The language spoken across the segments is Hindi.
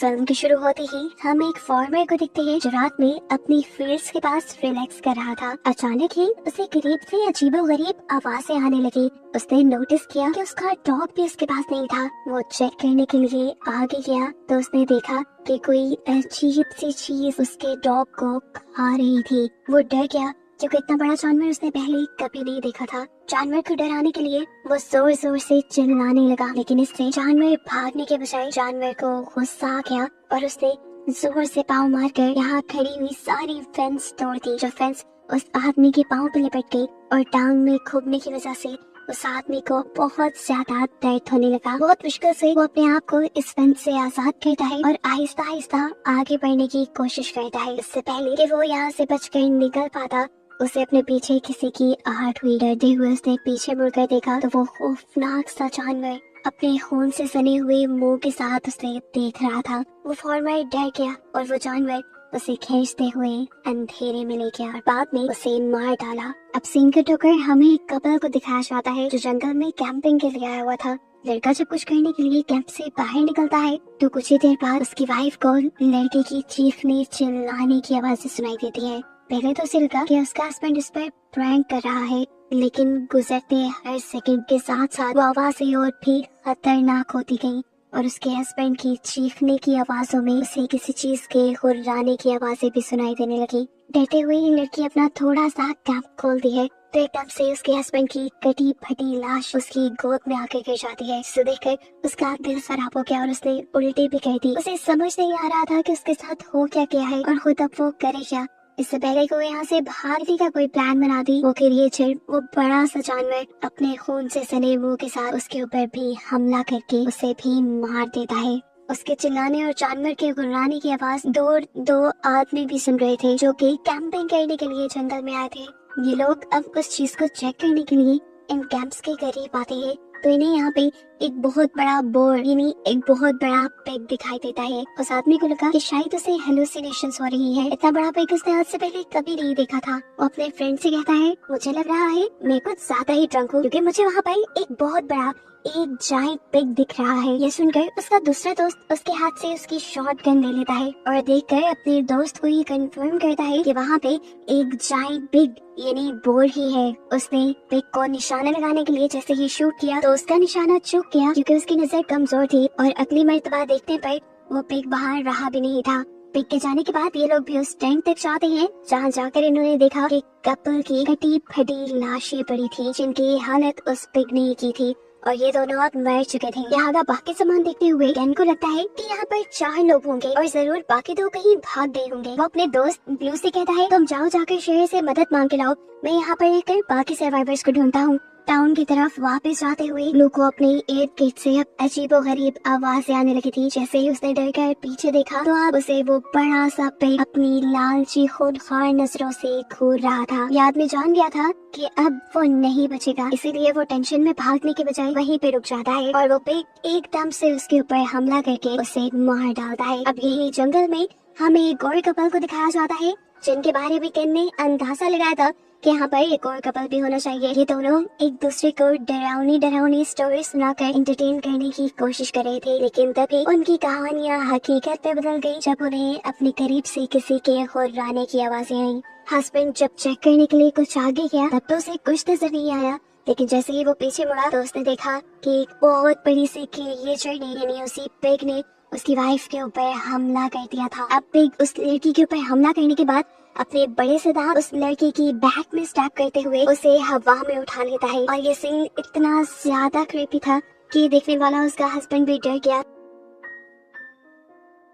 फिल्म की शुरू होते ही हम एक फार्मर को देखते हैं जो रात में अपनी फील्ड्स के पास रिलैक्स कर रहा था। अचानक ही उसे करीब से अजीबोगरीब आवाजें आने लगी। उसने नोटिस किया कि उसका डॉग भी उसके पास नहीं था। वो चेक करने के लिए आगे गया तो उसने देखा कि कोई अजीब सी चीज उसके डॉग को खा रही थी। वो डर गया क्योंकि इतना बड़ा जानवर उसने पहले कभी नहीं देखा था। जानवर को डराने के लिए वो जोर जोर से चिल्लाने लगा, लेकिन इससे जानवर भागने के बजाय जानवर को गुस्सा आ गया और उसने जोर से पाँव मारकर यहाँ खड़ी हुई सारी फेंस तोड़ दी। जो फेंस उस आदमी के पाँव पे लिपट गई और टांग में खुबने की वजह से उस आदमी को बहुत ज्यादा दर्द होने लगा। बहुत मुश्किल से वो अपने आप को इस फेंस से आजाद करता है और आहिस्ता आहिस्ता आगे बढ़ने की कोशिश करता है। इससे पहले कि वो यहाँ से बचकर निकल पाता, उसे अपने पीछे किसी की आहट हुई। डरते हुए उसने पीछे मुड़कर देखा तो वो खौफनाक सा जानवर अपने खून से सने हुए मुंह के साथ उसे देख रहा था। वो फार्मर डर गया और वो जानवर उसे खींचते हुए अंधेरे में ले गया और बाद में उसे मार डाला। अब सीन कट होकर हमें एक कपल को दिखाया जाता है जो जंगल में कैंपिंग के लिए आया हुआ था। लड़का जब कुछ करने के लिए कैंप से बाहर निकलता है तो कुछ ही देर बाद उसकी वाइफ को लड़के की चीखने चिल्लाने की आवाज़ें सुनाई देती है। पहले तो उसे लगा कि उसका हस्बैंड उस पर प्रैंक कर रहा है, लेकिन गुजरते हर सेकंड के साथ साथ वो आवाजें और भी खतरनाक होती गईं और उसके हस्बैंड की चीखने की आवाजों में उसे किसी चीज के हुर्राने की आवाजें भी सुनाई देने लगी। डरते हुए ये लड़की अपना थोड़ा सा कैंप खोलती है तो एकदम से उसके हस्बैंड की कटी फटी लाश उसकी गोद में आकर गिर जाती है। इसे देखकर उसका दिल खराब हो गया और उसने उल्टी भी कर दी। उसे समझ नहीं आ रहा था कि उसके साथ हो क्या गया है और खुद अब वो करे क्या। इससे पहले कि वो यहाँ से भागने का कोई प्लान बना दी, वो क्रिएचर, वो बड़ा सा जानवर अपने खून से सने मुंह के साथ उसके ऊपर भी हमला करके उसे भी मार देता है। उसके चिल्लाने और जानवर के गुर्राने की आवाज दो आदमी भी सुन रहे थे जो कि कैंपिंग करने के लिए जंगल में आए थे। ये लोग अब उस चीज को चेक करने के लिए इन कैंप्स के करीब आते हैं तो इन्हें यहाँ पे एक बहुत बड़ा बोर्ड यानी एक बहुत बड़ा पिग दिखाई देता है। उस आदमी को लगा कि शायद उसे हेलुसिनेशंस हो रही है। इतना बड़ा पिग उसने आज से पहले कभी नहीं देखा था। वो अपने फ्रेंड से कहता है, मुझे लग रहा है मैं कुछ ज्यादा ही ड्रंक हूँ क्योंकि मुझे वहाँ पर एक बहुत बड़ा एक जायंट पिग दिख रहा है। ये सुनकर उसका दूसरा दोस्त उसके हाथ से उसकी शॉटगन ले लेता है और देखकर अपने दोस्त को ये कंफर्म करता है कि वहाँ पे एक जायंट पिग यानी बोर ही है। उसने पिग को निशाना लगाने के लिए जैसे ही शूट किया तो उसका निशाना चूक गया क्योंकि उसकी नजर कमजोर थी और अगली मर्तबा देखने पर वो पिग बाहर रहा भी नहीं था। पिग के जाने के बाद ये लोग भी उस टैंक तक जाते हैं जहाँ जाकर इन्होंने देखा कि कपल की कटी फटी लाशें पड़ी थी जिनकी हालत उस पिग ने की थी और ये दोनों अब मर चुके थे। यहाँ का बाकी सामान देखते हुए कैन को लगता है कि यहाँ पर 4 लोग होंगे और जरूर बाकी 2 कहीं भाग गए होंगे। वो अपने दोस्त ब्लू से कहता है, तुम जाओ जाकर शहर से मदद मांग के लाओ, मैं यहाँ पर रहकर बाकी सर्वाइवर्स को ढूंढता हूँ। टाउन की तरफ वापस जाते हुए ब्लू को अपनी एयर किट से अब अजीबोगरीब आवाजें आने लगी थी। जैसे ही उसने डर कर पीछे देखा तो अब उसे वो बड़ा सा पिग अपनी लालची खूनखार नजरों से घूर रहा था। याद में जान गया था कि अब वो नहीं बचेगा, इसीलिए वो टेंशन में भागने के बजाय वहीं पे रुक जाता है और वो पिग एकदम से उसके ऊपर हमला करके उसे मार डालता है। अब यही जंगल में हमें एक और कपल को दिखाया जाता है जिनके बारे में केन ने अंदाजा लगाया था कि यहाँ पर एक और कपल भी होना चाहिए। ये दोनों एक दूसरे को डरावनी स्टोरी सुनाकर एंटरटेन करने की कोशिश कर रहे थे, लेकिन तभी उनकी कहानियाँ हकीकत में बदल गई जब उन्हें अपने करीब से किसी के हुर्राने की आवाजें आई। हस्बैंड जब चेक करने के लिए कुछ आगे गया तब तो उसे कुछ नजर नहीं आया, लेकिन जैसे ही वो पीछे मुड़ा तो उसने देखा कि एक बहुत बड़ी सी क्रिएचर ने यानी उसी पिग ने उसकी वाइफ के ऊपर हमला कर दिया था। अब पिग उस लड़की के ऊपर हमला करने के बाद अपने बड़े से दांत उस लड़की की बैक में स्टैब करते हुए उसे हवा में उठा लेता है और ये सीन इतना ज्यादा क्रीपी था कि देखने वाला उसका हस्बैंड भी डर गया।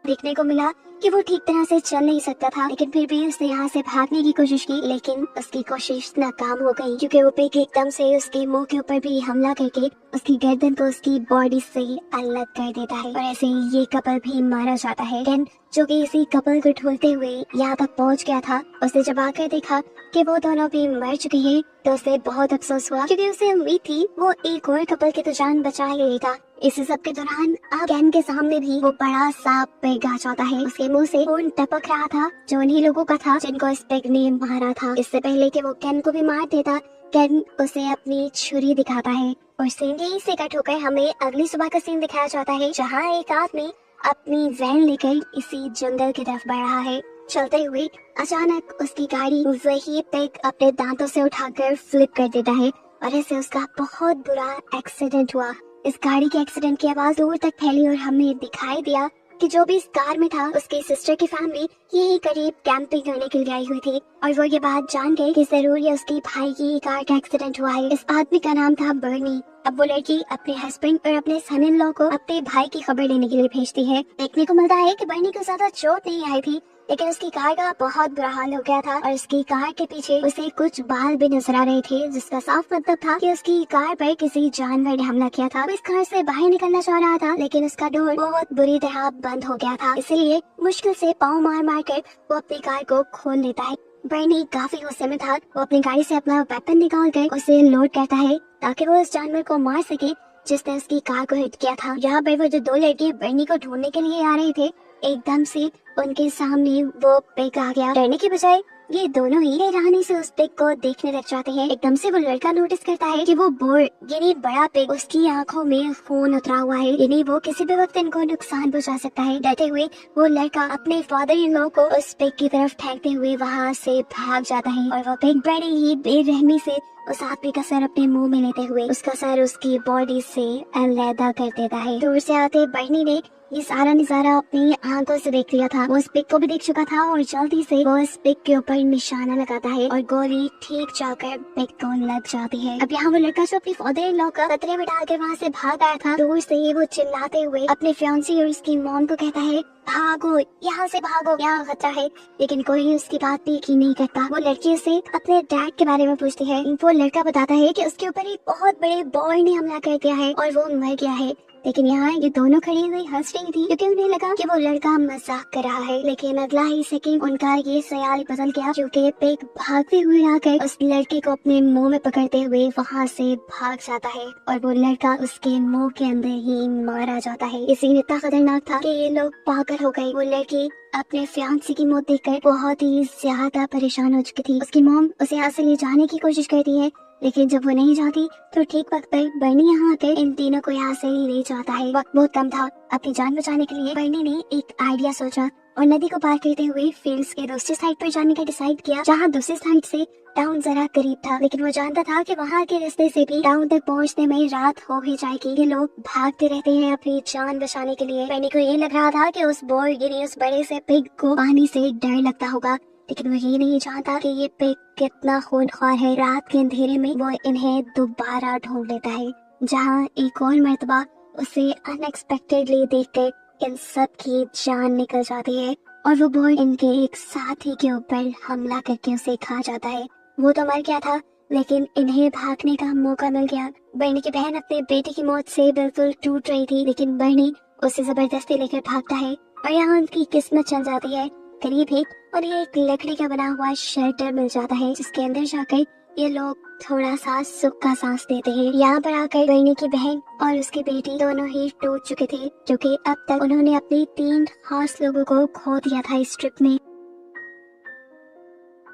देखने को मिला कि वो ठीक तरह से चल नहीं सकता था, लेकिन फिर भी उसने यहाँ से भागने की कोशिश की, लेकिन उसकी कोशिश नाकाम हो गई क्योंकि वो पिग एकदम से उसके मुंह के ऊपर भी हमला करके उसकी गर्दन को उसकी बॉडी से अलग कर देता है और ऐसे ही ये कपल भी मारा जाता है। केन जो कि इसी कपल को ढूंढते हुए यहाँ तक पहुँच गया था, उसने जब आकर देखा कि वो दोनों भी मर चुके हैं तो उसे बहुत अफसोस हुआ क्योंकि उसे उम्मीद थी वो एक और कपल की तो जान बचा ही लेगा। इस सब के दौरान अब केन के सामने भी वो बड़ा सा पिग आ जाता है। उसके मुंह से खून टपक रहा था जो उन्हीं लोगों का था जिनको इस पिग ने मारा था। इससे पहले कि वो केन को भी मार देता, केन उसे अपनी छुरी दिखाता है और सीन यहीं से कट होकर हमें अगली सुबह का सीन दिखाया जाता है जहाँ एक आदमी अपनी वैन लेकर इसी जंगल की तरफ बढ़ रहा है। चलते हुए अचानक उसकी गाड़ी वही पिग अपने दांतों से उठाकर फ्लिप कर देता है और ऐसे उसका बहुत बुरा एक्सीडेंट हुआ। इस गाड़ी के एक्सीडेंट की आवाज दूर तक फैली और हमें दिखाई दिया कि जो भी इस कार में था उसकी सिस्टर की फैमिली यही करीब कैंपिंग करने के लिए आई हुई थी और वो ये बात जान गए कि जरूर ये उसकी भाई की कार का एक्सीडेंट हुआ है। इस आदमी का नाम था बर्नी। अब वो लड़की अपने हस्बैंड और अपने सन इन लॉ को अपने भाई की खबर लेने के लिए भेजती है। देखने को मिलता है कि बर्नी को ज्यादा चोट नहीं आई थी, लेकिन उसकी कार का बहुत बुरा हाल हो गया था और उसकी कार के पीछे उसे कुछ बाल भी नजर आ रहे थे, जिसका साफ मतलब था कि उसकी कार पर किसी जानवर ने हमला किया था। वो इस कार से बाहर निकलना चाह रहा था, लेकिन उसका डोर बहुत बुरी तरह बंद हो गया था, इसलिए मुश्किल से पाँव मार मार कर वो अपनी कार को खोल लेता है। बर्नी काफी गुस्से में था। वो अपनी गाड़ी से अपना वेपन निकाल कर उसे लोड करता है ताकि वो उस जानवर को मार सके जिसने उसकी कार को हिट किया था। यहाँ पर वो जो दो लड़के बर्नी को ढूंढने के लिए आ रहे थे, एकदम से उनके सामने वो पिग आ गया। डरने के बजाय ये दोनों ही हैरानी से उस पिग को देखने लग जाते हैं। एकदम से वो लड़का नोटिस करता है कि वो बोर यानी बड़ा पिग, उसकी आंखों में खून उतरा हुआ है, यानी वो किसी भी वक्त इनको नुकसान पहुंचा सकता है। डरते हुए वो लड़का अपने फादर इन लॉ को उस पिग की तरफ फेंकते हुए वहाँ से भाग जाता है और वो पिग बड़ी ही बेरहमी से उस आदमी का सर अपने मुंह में लेते हुए उसका सर उसकी बॉडी से अलग कर देता है। दूर से आते बर्नी ने ये सारा नजारा अपनी आंखों से देख लिया था। वो उस पिग को भी देख चुका था और जल्दी से वो इस पिग के ऊपर निशाना लगाता है और गोली ठीक जाकर पिग को लग जाती है। अब यहाँ वो लड़का जो अपनी फादर इन लॉ का खतरे में डालकर वहाँ से भाग आया था, दूर से ही वो चिल्लाते हुए अपने फियांसी और उसकी मॉम को कहता है, भागो यहाँ से भागो, यहाँ खतरा है। लेकिन कोई उसकी बात भी यकीन नहीं करता। वो लड़की से अपने डैड के बारे में पूछती है। वो लड़का बताता है कि उसके ऊपर एक बहुत बड़े बॉय ने हमला कर दिया है और वो मर गया है। लेकिन यहाँ ये दोनों खड़ी हुई हंस रही थी क्योंकि उन्हें लगा कि वो लड़का मजाक कर रहा है। लेकिन अगला ही सेकंड उनका ये ख्याल बदल गया क्योंकि पिग भागते हुए आकर उस लड़के को अपने मुंह में पकड़ते हुए वहाँ से भाग जाता है और वो लड़का उसके मुंह के अंदर ही मारा जाता है। ये सीन इतना खतरनाक था कि ये लोग पागल हो गए। वो लड़की अपने फियांसी की मौत देखकर बहुत ही ज्यादा परेशान हो चुकी थी। उसकी मॉम उसे यहाँ से ले जाने की कोशिश करती है, लेकिन जब वो नहीं जाती तो ठीक वक्त पर बर्नी यहाँ आकर इन तीनों को यहाँ से ले जाता है। वक्त बहुत कम था। अपनी जान बचाने के लिए बर्नी ने एक आइडिया सोचा और नदी को पार करते हुए फील्ड्स के दूसरी साइड पर जाने का डिसाइड किया, जहाँ दूसरी साइड से टाउन जरा करीब था। लेकिन वो जानता था कि वहाँ के रास्ते से भी टाउन तक पहुँचने में रात हो ही जाएगी। ये लोग भागते रहते हैं अपनी जान बचाने के लिए। बर्नी को ये लग रहा था कि उस बोर यानी उस बड़े से पिग को पानी से डर लगता होगा, लेकिन वो ये नहीं जानता कि ये पिग कितना खूनख्वार है। रात के अंधेरे में वो इन्हें दोबारा ढूंढ लेता है, जहाँ एक और मर्तबा उसे अनएक्सपेक्टेडली देखकर इन सब की जान निकल जाती है और वो बोर इनके एक साथी के ऊपर हमला करके उसे खा जाता है। वो तो मर गया था, लेकिन इन्हें भागने का मौका मिल गया। बर्नी की बहन अपने बेटे की मौत से बिल्कुल टूट रही थी, लेकिन बर्नी उसे जबरदस्ती लेकर भागता है और यहाँ उनकी किस्मत चल जाती है करीब ही और ये एक लकड़ी का बना हुआ शेल्टर मिल जाता है, जिसके अंदर जाकर ये लोग थोड़ा सा सुख का सांस देते हैं। यहाँ पर आकर बर्नी की बहन और उसकी बेटी दोनों ही टूट चुके थे, क्योंकि अब तक उन्होंने अपने 3 खास लोगों को खो दिया था इस ट्रिप में।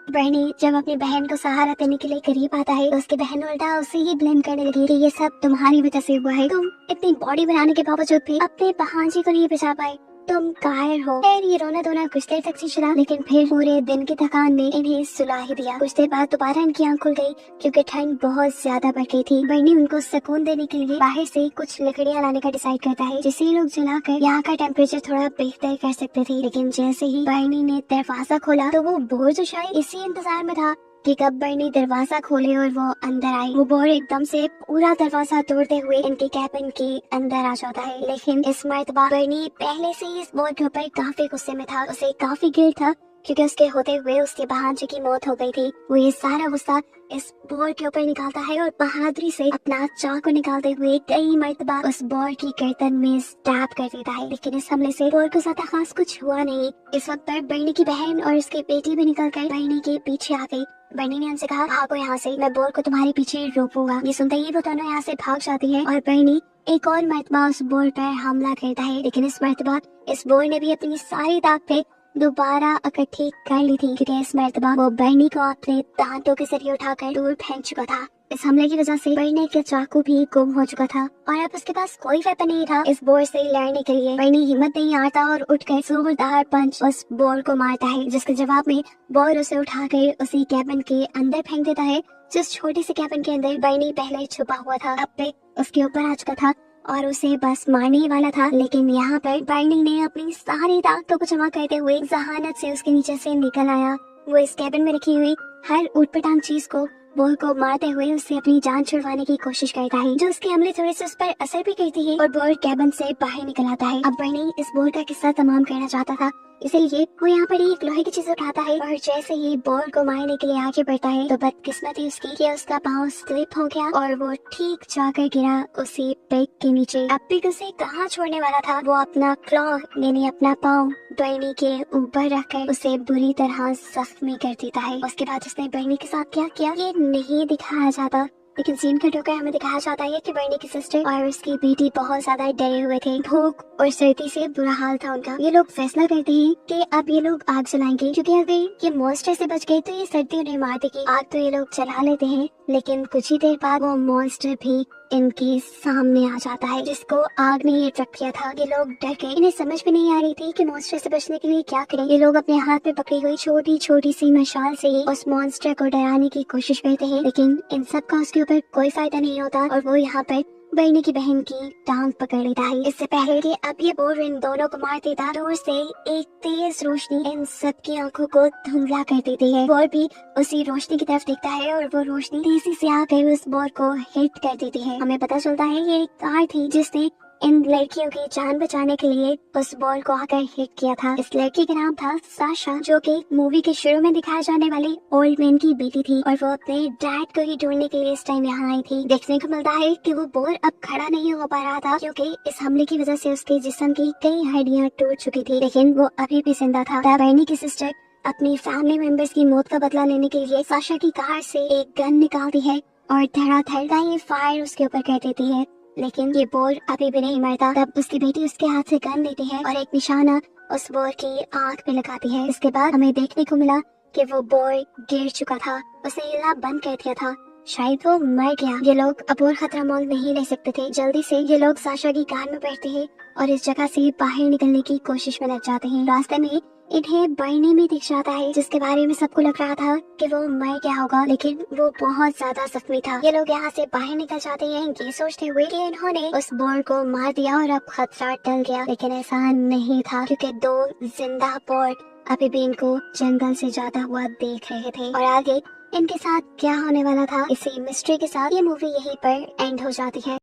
बर्नी जब अपनी बहन को सहारा देने के लिए करीब आता है तो उसकी बहन उल्टा उसे ही ब्लेम करने लगी कि ये सब तुम्हारी वजह से हुआ है। तुम इतनी बॉडी बनाने के बावजूद भी अपने भांजी को नहीं बचा पाए, तुम कायर हो। खैर ये रोना धोना कुछ देर तक चला, लेकिन फिर पूरे दिन की थकान ने इन्हें सुला ही दिया। कुछ देर बाद दोबारा इनकी आंख खुल गई क्योंकि ठंड बहुत ज्यादा बढ़ गई थी। बर्नी उनको सुकून देने के लिए बाहर से कुछ लकड़ियां लाने का डिसाइड करता है, जिसे लोग जलाकर यहाँ का टेम्परेचर थोड़ा बेहतर कर सकते थे। लेकिन जैसे ही बर्नी ने दरवाजा खोला तो वो बोर जो शायद इसी इंतजार में था कि कब बर्नी दरवाजा खोले और वो अंदर आई। वो बोर एकदम से पूरा दरवाजा तोड़ते हुए इनके कैबिन के अंदर आ जाता है, लेकिन इस मर्तबा बर्नी पहले से ही इस बोर के ऊपर काफी गुस्से में था। उसे काफी गिल्ट था क्योंकि उसके होते हुए उसके भांजे की मौत हो गई थी। वो ये सारा गुस्सा इस बोर के ऊपर निकालता है और बहादुरी से अपना चाकू निकालते हुए कई मर्तबा उस बोर की गर्दन में स्टैब कर देता है। लेकिन इस हमले से बोर को ज्यादा खास कुछ हुआ नहीं। इस वक्त पर बर्नी की बहन और उसकी बेटी भी निकल कर बर्नी के पीछे आ गई। बर्नी ने उनसे कहा, भागो यहाँ से, मैं बोर को तुम्हारे पीछे रोकूंगा। ये सुनते ही वो दोनों यहाँ से भाग जाती है और बर्नी एक और मर्तबा उस बोर पर हमला करता है। लेकिन इस मर्तबा इस बोर ने भी अपनी सारी ताकतें दोबारा इकट्ठी कर ली थी, क्योंकि इस मर्तबा वो बर्नी को अपने दांतों के जरिए उठाकर दूर फेंक चुका था। इस हमले की वजह से बर्नी का चाकू भी गुम हो चुका था और अब उसके पास कोई वेपन नहीं था इस बोर से लड़ने के लिए। बर्नी हिम्मत नहीं हारता और उठकर जोरदार पंच उस बोर को मारता है, जिसके जवाब में बोर उसे उठाकर उसी कैबिन के अंदर फेंक देता है, जिस छोटी सी कैबिन के अंदर बर्नी पहले छुपा हुआ था। अब पिग उसके ऊपर आ चुका था और उसे बस मारने ही वाला था, लेकिन यहाँ पर बर्नी ने अपनी सारी ताकतों को जमा करते हुए जहानत से उसके नीचे से निकल आया। वो इस कैबिन में रखी हुई हर ऊटपटांग चीज को बोर को मारते हुए उससे अपनी जान छुड़वाने की कोशिश करता है, जो उसके हमले थोड़े से उस पर असर भी करती है और बोर कैबिन से बाहर निकल आता है। अब बर्नी इस बोर का किस्सा तमाम करना चाहता था, इसीलिए वो यहाँ पर एक लोहे की चीज उठाता है और जैसे ही बोर को मारने के लिए आगे बढ़ता है तो बदकिस्मती उसकी कि उसका पाँव स्लिप हो गया और वो ठीक जाकर गिरा उसी पिग के नीचे। अब पिग उसे कहाँ छोड़ने वाला था, वो अपना क्लॉ यानी अपना पाँव बर्नी के ऊपर रखकर उसे बुरी तरह जख्मी कर देता है। उसके बाद उसने बर्नी के साथ क्या किया ये नहीं दिखाया जाता, लेकिन सीन कट होकर हमें दिखाया जाता है कि बर्नी की सिस्टर और उसकी बेटी बहुत ज्यादा डरे हुए थे। भूख और सर्दी से बुरा हाल था उनका। ये लोग फैसला करते हैं कि अब ये लोग आग जलाएंगे, क्योंकि अगर ये मॉन्स्टर से बच गए तो ये सर्दी उन्हें मार देगी। आग तो ये लोग जला लेते हैं, लेकिन कुछ ही देर बाद वो मॉन्स्टर भी इनके सामने आ जाता है, जिसको आग ने ये ट्रैप किया था। ये लोग डर गए, इन्हें समझ में नहीं आ रही थी कि मॉन्स्टर से बचने के लिए क्या करें। ये लोग अपने हाथ में पकड़ी हुई छोटी छोटी सी मशाल से ही उस मॉन्स्टर को डराने की कोशिश करते हैं, लेकिन इन सब का उसके ऊपर कोई फायदा नहीं होता और वो यहाँ पर बर्नी की बहन की टांग पकड़ लेता है। इससे पहले कि अब ये बोर इन दोनों को मार देता, दूर से एक तेज रोशनी इन सबकी आंखों को धुंधला कर देती है। बोर भी उसी रोशनी की तरफ देखता है और वो रोशनी तेजी से आकर उस बोर को हिट कर देती है। हमें पता चलता है ये एक कार थी जिसने इन लड़कियों की जान बचाने के लिए उस बॉल को आकर हिट किया था। इस लड़की का नाम था साशा, जो कि मूवी के शुरू में दिखाए जाने वाले ओल्ड मैन की बेटी थी और वो अपने डैड को ही ढूंढने के लिए इस टाइम यहाँ आई थी। देखने को मिलता है कि वो बोर अब खड़ा नहीं हो पा रहा था, क्योंकि इस हमले की वजह से उसके जिस्म की कई हड्डियाँ टूट चुकी थी, लेकिन वो अभी भी जिंदा था। बर्नी की सिस्टर अपनी फैमिली मेंबर्स की मौत का बदला लेने के लिए साशा की कार से एक गन निकालती है और धड़ाधड़ का ये फायर उसके ऊपर कर देती है, लेकिन ये बोर अभी भी नहीं मरता। तब उसकी बेटी उसके हाथ से गन लेती है और एक निशाना उस बोर की आंख पे लगाती है। इसके बाद हमें देखने को मिला कि वो बोर गिर चुका था, उसने हिलना बंद कर दिया था, शायद वो मर गया। ये लोग अब और खतरा मोल नहीं ले सकते थे। जल्दी से ये लोग साशा की कार में बैठते हैं और इस जगह से बाहर निकलने की कोशिश में लग जाते हैं। रास्ते में इन्हें बर्नी में दिख जाता है, जिसके बारे में सबको लग रहा था कि वो मर गया होगा, लेकिन वो बहुत ज्यादा जख्मी था। ये लोग यहाँ से बाहर निकल जाते हैं ये सोचते हुए कि इन्होंने उस बोर को मार दिया और अब खतरा टल गया, लेकिन ऐसा नहीं था, क्योंकि दो जिंदा बोर अभी भी इनको जंगल से जाता हुआ देख रहे थे और आगे इनके साथ क्या होने वाला था इसी मिस्ट्री के साथ ये मूवी यहीं पर एंड हो जाती है।